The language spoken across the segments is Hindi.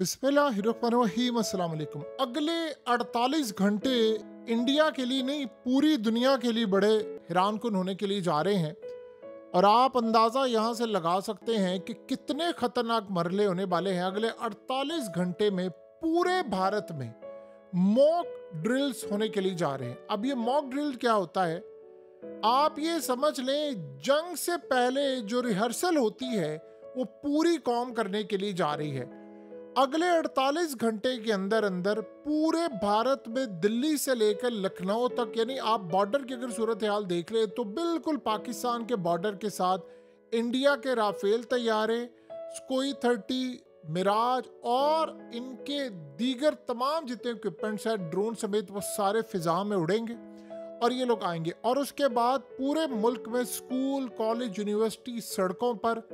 बिस्मिल्लाहिर्रहमानिर्रहीम अस्सलाम वालेकुम। अगले 48 घंटे इंडिया के लिए नहीं पूरी दुनिया के लिए बड़े हैरानकुन होने के लिए जा रहे हैं। और आप अंदाज़ा यहाँ से लगा सकते हैं कि कितने खतरनाक मरले होने वाले हैं। अगले 48 घंटे में पूरे भारत में मॉक ड्रिल्स होने के लिए जा रहे हैं। अब ये मॉक ड्रिल क्या होता है, आप ये समझ लें जंग से पहले जो रिहर्सल होती है वो पूरी कौम करने के लिए जा रही है। अगले 48 घंटे के अंदर अंदर पूरे भारत में दिल्ली से लेकर लखनऊ तक, यानी आप बॉर्डर की अगर सूरत हाल देख ले तो बिल्कुल पाकिस्तान के बॉर्डर के साथ इंडिया के राफेल तैयारे, सुकोई 30, मिराज और इनके दीगर तमाम जितने इक्विपमेंट्स हैं, ड्रोन समेत, वो सारे फिजा में उड़ेंगे और ये लोग आएंगे। और उसके बाद पूरे मुल्क में स्कूल, कॉलेज, यूनिवर्सिटी, सड़कों पर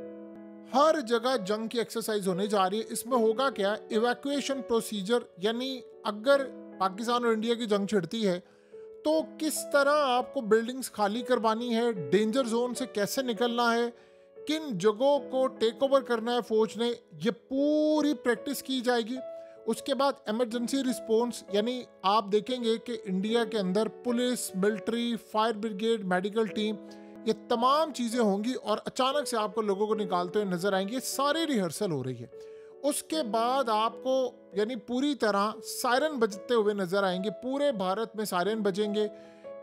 हर जगह जंग की एक्सरसाइज होने जा रही है। इसमें होगा क्या, इवैक्यूएशन प्रोसीजर, यानी अगर पाकिस्तान और इंडिया की जंग छिड़ती है तो किस तरह आपको बिल्डिंग्स खाली करवानी है, डेंजर जोन से कैसे निकलना है, किन जगहों को टेक ओवर करना है फौज ने, ये पूरी प्रैक्टिस की जाएगी। उसके बाद इमरजेंसी रिस्पॉन्स, यानी आप देखेंगे कि इंडिया के अंदर police, military, fire brigade, medical team, ये तमाम चीज़ें होंगी और अचानक से आपको लोगों को निकालते हुए नजर आएंगे। सारी रिहर्सल हो रही है। उसके बाद आपको यानी पूरी तरह सायरन बजते हुए नजर आएंगे। पूरे भारत में सायरन बजेंगे,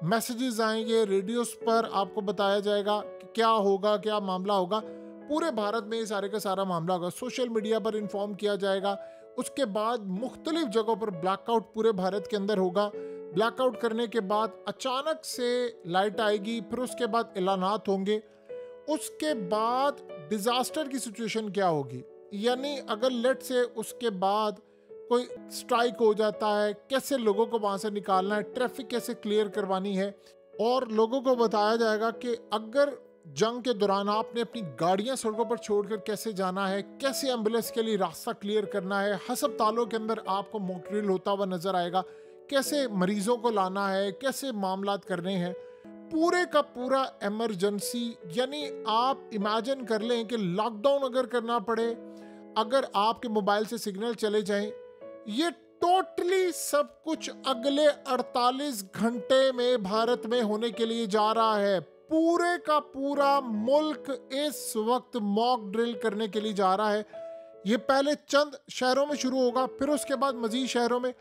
मैसेजेस आएंगे, रेडियोस पर आपको बताया जाएगा कि क्या होगा, क्या मामला होगा। पूरे भारत में ये सारे का सारा मामला होगा, सोशल मीडिया पर इन्फॉर्म किया जाएगा। उसके बाद मुख्तलिफ जगहों पर ब्लैकआउट पूरे भारत के अंदर होगा। ब्लैकआउट करने के बाद अचानक से लाइट आएगी, फिर उसके बाद ऐलानात होंगे। उसके बाद डिजास्टर की सिचुएशन क्या होगी, यानी अगर लेट से उसके बाद कोई स्ट्राइक हो जाता है, कैसे लोगों को वहां से निकालना है, ट्रैफिक कैसे क्लियर करवानी है। और लोगों को बताया जाएगा कि अगर जंग के दौरान आपने अपनी गाड़ियां सड़कों पर छोड़कर कैसे जाना है, कैसे एम्बुलेंस के लिए रास्ता क्लियर करना है। अस्पतालों के अंदर आपको मॉक ड्रिल होता हुआ नजर आएगा, कैसे मरीजों को लाना है, कैसे मामलात करने हैं। पूरे का पूरा इमरजेंसी, यानी आप इमेजिन कर लें कि लॉकडाउन अगर करना पड़े, अगर आपके मोबाइल से सिग्नल चले जाएं, ये टोटली सब कुछ अगले 48 घंटे में भारत में होने के लिए जा रहा है। पूरे का पूरा मुल्क इस वक्त मॉक ड्रिल करने के लिए जा रहा है। ये पहले चंद शहरों में शुरू होगा, फिर उसके बाद मजीद शहरों में।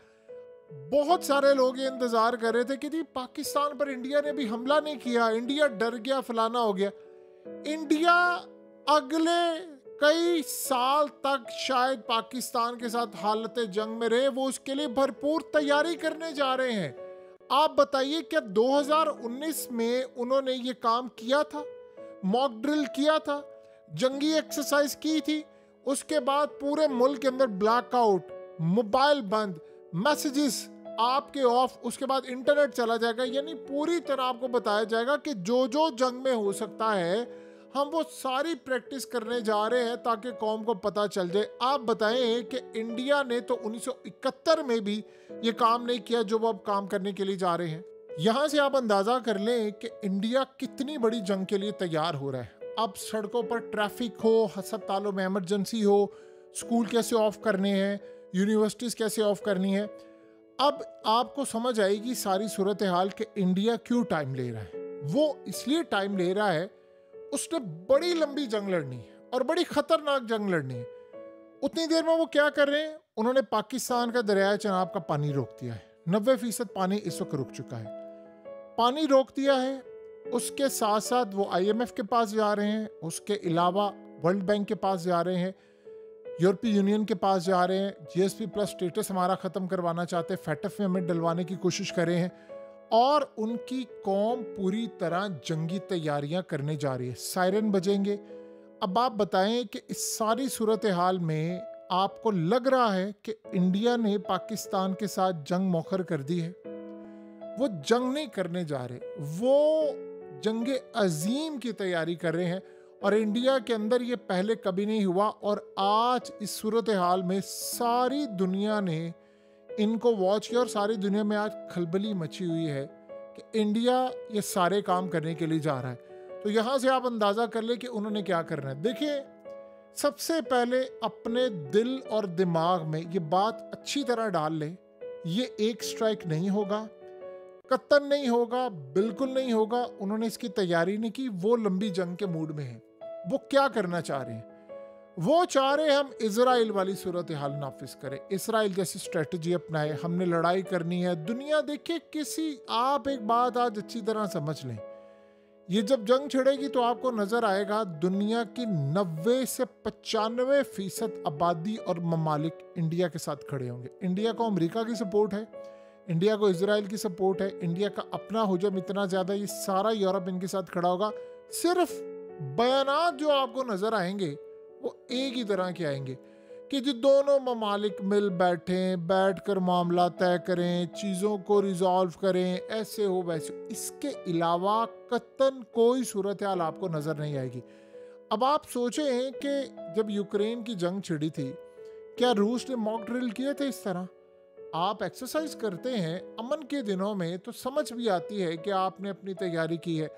बहुत सारे लोग ये इंतजार कर रहे थे कि जी पाकिस्तान पर इंडिया ने भी हमला नहीं किया, इंडिया डर गया, फलाना हो गया। इंडिया अगले कई साल तक शायद पाकिस्तान के साथ हालत जंग में रहे, वो उसके लिए भरपूर तैयारी करने जा रहे हैं। आप बताइए, क्या 2019 में उन्होंने ये काम किया था, मॉक ड्रिल किया था, जंगी एक्सरसाइज की थी? उसके बाद पूरे मुल्क के अंदर ब्लैकआउट, मोबाइल बंद, मैसेजेस आपके ऑफ, उसके बाद इंटरनेट चला जाएगा। यानी पूरी तरह आपको बताया जाएगा कि जो जो जंग में हो सकता है हम वो सारी प्रैक्टिस करने जा रहे हैं ताकि कौम को पता चल जाए। आप बताएं कि इंडिया ने तो 1971 में भी ये काम नहीं किया जो वो अब काम करने के लिए जा रहे हैं। यहां से आप अंदाजा कर लें कि इंडिया कितनी बड़ी जंग के लिए तैयार हो रहा है। अब सड़कों पर ट्रैफिक हो, अस्पतालों में इमरजेंसी हो, स्कूल कैसे ऑफ करने हैं, यूनिवर्सिटीज कैसे ऑफ करनी है। अब आपको समझ आएगी सारी सूरत हाल कि इंडिया क्यों टाइम ले रहा है। वो इसलिए टाइम ले रहा है, उसने बड़ी लंबी जंग लड़नी है और बड़ी खतरनाक जंग लड़नी है। उतनी देर में वो क्या कर रहे हैं, उन्होंने पाकिस्तान का दरिया चनाब का पानी रोक दिया है। 90% पानी इस वक्त रुक चुका है, पानी रोक दिया है। उसके साथ साथ वो IMF के पास जा रहे हैं, उसके अलावा वर्ल्ड बैंक के पास जा रहे हैं, यूरोपीय यूनियन के पास जा रहे हैं। GSP+ स्टेटस हमारा ख़त्म करवाना चाहते हैं, FATF में हमें डलवाने की कोशिश कर रहे हैं। और उनकी कौम पूरी तरह जंगी तैयारियां करने जा रही है, सायरन बजेंगे। अब आप बताएं कि इस सारी सूरत हाल में आपको लग रहा है कि इंडिया ने पाकिस्तान के साथ जंग मौखर कर दी है? वो जंग नहीं करने जा रहे, वो जंगे अजीम की तैयारी कर रहे हैं। और इंडिया के अंदर ये पहले कभी नहीं हुआ। और आज इस सूरत हाल में सारी दुनिया ने इनको वॉच किया और सारी दुनिया में आज खलबली मची हुई है कि इंडिया ये सारे काम करने के लिए जा रहा है। तो यहाँ से आप अंदाज़ा कर ले कि उन्होंने क्या करना है। देखिए, सबसे पहले अपने दिल और दिमाग में ये बात अच्छी तरह डाल ले, ये एक स्ट्राइक नहीं होगा, कतन नहीं होगा, बिल्कुल नहीं होगा। उन्होंने इसकी तैयारी नहीं की, वो लंबी जंग के मूड में है। वो क्या करना चाह रहे हैं? वो चाह रहे हम इजराइल वाली सूरत हाल नाफिज करें, इसराइल जैसी स्ट्रेटजी अपनाए, हमने लड़ाई करनी है। दुनिया देखिए किसी, आप एक बात आज अच्छी तरह समझ लें, ये जब जंग छिड़ेगी तो आपको नजर आएगा दुनिया की 90 से 95% आबादी और ममालिक इंडिया के साथ खड़े होंगे। इंडिया को अमेरिका की सपोर्ट है, इंडिया को इजराइल की सपोर्ट है, इंडिया का अपना हुजम इतना ज्यादा, ये सारा यूरोप इनके साथ खड़ा होगा। सिर्फ बयानात जो आपको नजर आएंगे वो एक ही तरह के आएंगे कि जो दोनों ममालिक मिल बैठें, बैठकर मामला तय करें, चीज़ों को रिजॉल्व करें, ऐसे हो वैसे। इसके अलावा कतन कोई सूरत हाल आपको नज़र नहीं आएगी। अब आप सोचें कि जब यूक्रेन की जंग छिड़ी थी, क्या रूस ने मॉक ड्रिल किए थे इस तरह? आप एक्सरसाइज करते हैं अमन के दिनों में तो समझ भी आती है कि आपने अपनी तैयारी की है।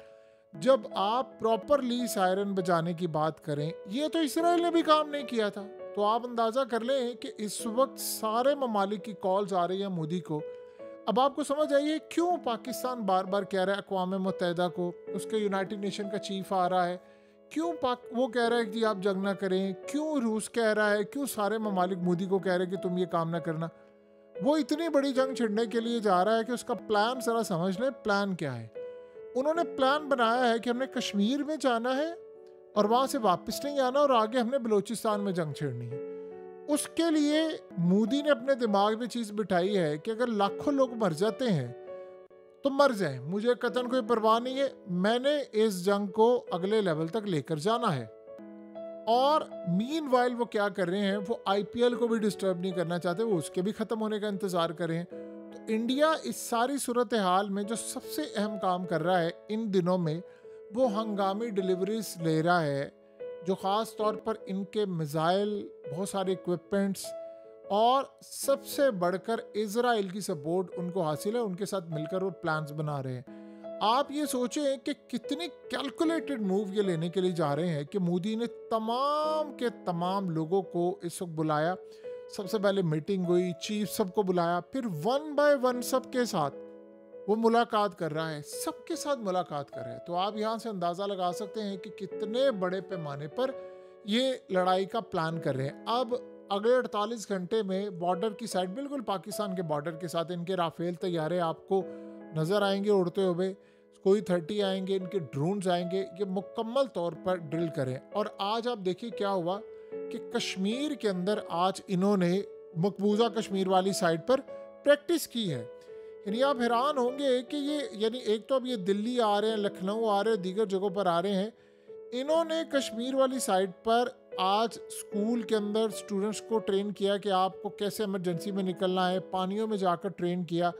जब आप प्रॉपरली सायरन बजाने की बात करें, ये तो इसराइल ने भी काम नहीं किया था। तो आप अंदाज़ा कर लें कि इस वक्त सारे ममालिक की कॉल्स आ रही हैं मोदी को। अब आपको समझ आइए क्यों पाकिस्तान बार बार कह रहा है अक़वाम मुत्तहिदा को, उसके यूनाइटेड नेशन का चीफ आ रहा है, क्यों वो कह रहा है कि आप जंग ना करें, क्यों रूस कह रहा है, क्यों सारे ममालिक मोदी को कह रहे हैं कि तुम ये काम ना करना। वो इतनी बड़ी जंग छिड़ने के लिए जा रहा है कि उसका प्लान ज़रा समझ लें। प्लान क्या है? उन्होंने प्लान बनाया है कि हमने कश्मीर में जाना है और वहाँ से वापस नहीं आना, और आगे हमने बलूचिस्तान में जंग छेड़नी है। उसके लिए मोदी ने अपने दिमाग में चीज़ बिठाई है कि अगर लाखों लोग मर जाते हैं तो मर जाएं, मुझे कतन कोई परवाह नहीं है, मैंने इस जंग को अगले लेवल तक लेकर जाना है। और मीनवाइल वो क्या कर रहे हैं, वो आईपीएल को भी डिस्टर्ब नहीं करना चाहते, वो उसके भी ख़त्म होने का इंतज़ार करें। तो इंडिया इस सारी सूरत हाल में जो सबसे अहम काम कर रहा है इन दिनों में, वो हंगामी डिलीवरीज ले रहा है, जो ख़ास तौर पर इनके मिसाइल, बहुत सारे इक्विपमेंट्स, और सबसे बढ़कर इजराइल की सपोर्ट उनको हासिल है। उनके साथ मिलकर वो प्लान्स बना रहे हैं। आप ये सोचें कि कितनी कैलकुलेटेड मूव ये लेने के लिए जा रहे हैं कि मोदी ने तमाम के तमाम लोगों को इस वक्त बुलाया। सबसे पहले मीटिंग हुई, चीफ सबको बुलाया, फिर वन बाय वन सबके साथ वो मुलाकात कर रहा है, सबके साथ मुलाकात कर रहा है। तो आप यहाँ से अंदाज़ा लगा सकते हैं कि कितने बड़े पैमाने पर ये लड़ाई का प्लान कर रहे हैं। अब अगले 48 घंटे में बॉर्डर की साइड, बिल्कुल पाकिस्तान के बॉर्डर के साथ, इनके राफेल तैयारे आपको नज़र आएंगे उड़ते हुए, कोई 30 आएंगे, इनके ड्रोन्स आएंगे, ये मुकम्मल तौर पर ड्रिल करें। और आज आप देखिए क्या हुआ कि कश्मीर के अंदर आज इन्होंने मकबूजा कश्मीर वाली साइड पर प्रैक्टिस की है। यानी आप हैरान होंगे कि ये, यानी एक तो अब ये दिल्ली आ रहे हैं, लखनऊ आ रहे हैं, दीगर जगहों पर आ रहे हैं, इन्होंने कश्मीर वाली साइड पर आज स्कूल के अंदर स्टूडेंट्स को ट्रेन किया कि आपको कैसे इमरजेंसी में निकलना है, पानियों में जाकर ट्रेन किया।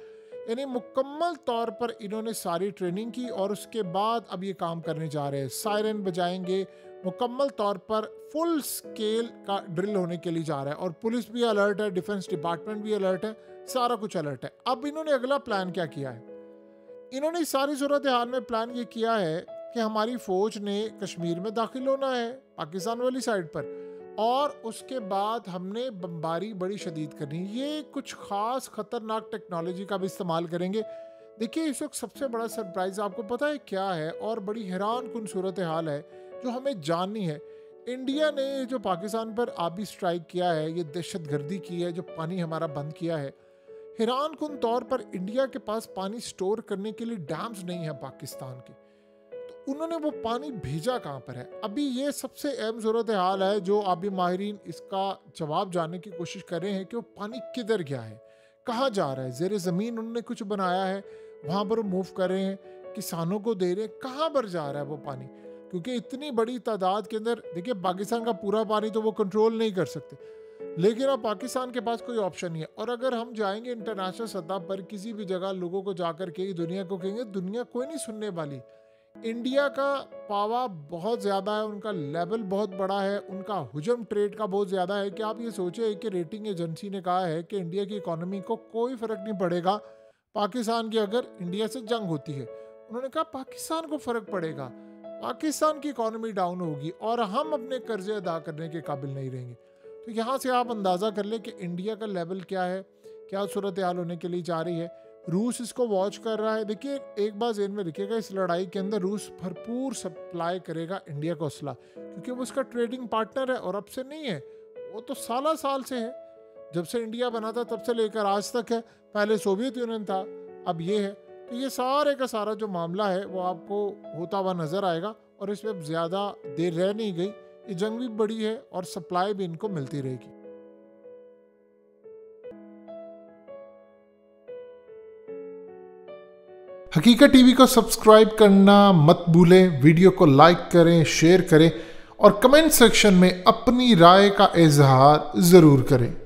यानी मुकम्मल तौर पर इन्होंने सारी ट्रेनिंग की और उसके बाद अब ये काम करने जा रहे हैं। सायरन बजाएंगे, मुकम्मल तौर पर फुल स्केल का ड्रिल होने के लिए जा रहा है। और पुलिस भी अलर्ट है, डिफेंस डिपार्टमेंट भी अलर्ट है, सारा कुछ अलर्ट है। अब इन्होंने अगला प्लान क्या किया है? इन्होंने इस सारी सूरत हाल में प्लान ये किया है कि हमारी फौज ने कश्मीर में दाखिल होना है पाकिस्तान वाली साइड पर, और उसके बाद हमने बमबारी बड़ी शदीद करनी। ये कुछ ख़ास ख़तरनाक टेक्नोलॉजी का भी इस्तेमाल करेंगे। देखिए इस वक्त सबसे बड़ा सरप्राइज़ आपको पता है क्या है, और बड़ी हैरान कुन सूरत हाल है जो हमें जाननी है। इंडिया ने जो पाकिस्तान पर आबी स्ट्राइक किया है, ये दहशत गर्दी की है, जो पानी हमारा बंद किया है, हैरान कुन तौर पर इंडिया के पास पानी स्टोर करने के लिए डैम्स नहीं है पाकिस्तान के। तो उन्होंने वो पानी भेजा कहाँ पर है? अभी ये सबसे अहम सूरत हाल है जो आबी माहिरीन इसका जवाब जानने की कोशिश कर रहे हैं कि वो पानी किधर गया है, कहाँ जा रहा है। ज़ेरे ज़मीन उन्होंने कुछ बनाया है, वहाँ पर मूव कर रहे हैं, किसानों को दे रहे हैं, कहाँ पर जा रहा है वो पानी? क्योंकि इतनी बड़ी तादाद के अंदर, देखिए पाकिस्तान का पूरा पानी तो वो कंट्रोल नहीं कर सकते, लेकिन अब पाकिस्तान के पास कोई ऑप्शन नहीं है। और अगर हम जाएंगे इंटरनेशनल सतह पर किसी भी जगह, लोगों को जाकर के दुनिया को कहेंगे, दुनिया कोई नहीं सुनने वाली। इंडिया का पावा बहुत ज़्यादा है, उनका लेवल बहुत बड़ा है, उनका हुजम ट्रेड का बहुत ज़्यादा है। कि आप ये सोचें कि रेटिंग एजेंसी ने कहा है कि इंडिया की इकोनॉमी को कोई फ़र्क नहीं पड़ेगा पाकिस्तान की अगर इंडिया से जंग होती है। उन्होंने कहा पाकिस्तान को फ़र्क पड़ेगा। पाकिस्तान की इकोनॉमी डाउन होगी और हम अपने कर्जे अदा करने के काबिल नहीं रहेंगे। तो यहाँ से आप अंदाज़ा कर लें कि इंडिया का लेवल क्या है, क्या सूरत हाल होने के लिए जा रही है। रूस इसको वॉच कर रहा है। देखिए, एक बात ज़हन में रखिएगा, इस लड़ाई के अंदर रूस भरपूर सप्लाई करेगा इंडिया को असला, क्योंकि वो उसका ट्रेडिंग पार्टनर है और अब से नहीं है, वो तो साल से है। जब से इंडिया बना था तब से लेकर आज तक है। पहले सोवियत यूनियन था, अब ये है। तो ये सारे का सारा जो मामला है वो आपको होता हुआ नज़र आएगा और इसमें अब ज़्यादा देर रह नहीं गई। ये जंग भी बड़ी है और सप्लाई भी इनको मिलती रहेगी। हकीकत टीवी को सब्सक्राइब करना मत भूलें, वीडियो को लाइक करें, शेयर करें और कमेंट सेक्शन में अपनी राय का इजहार ज़रूर करें।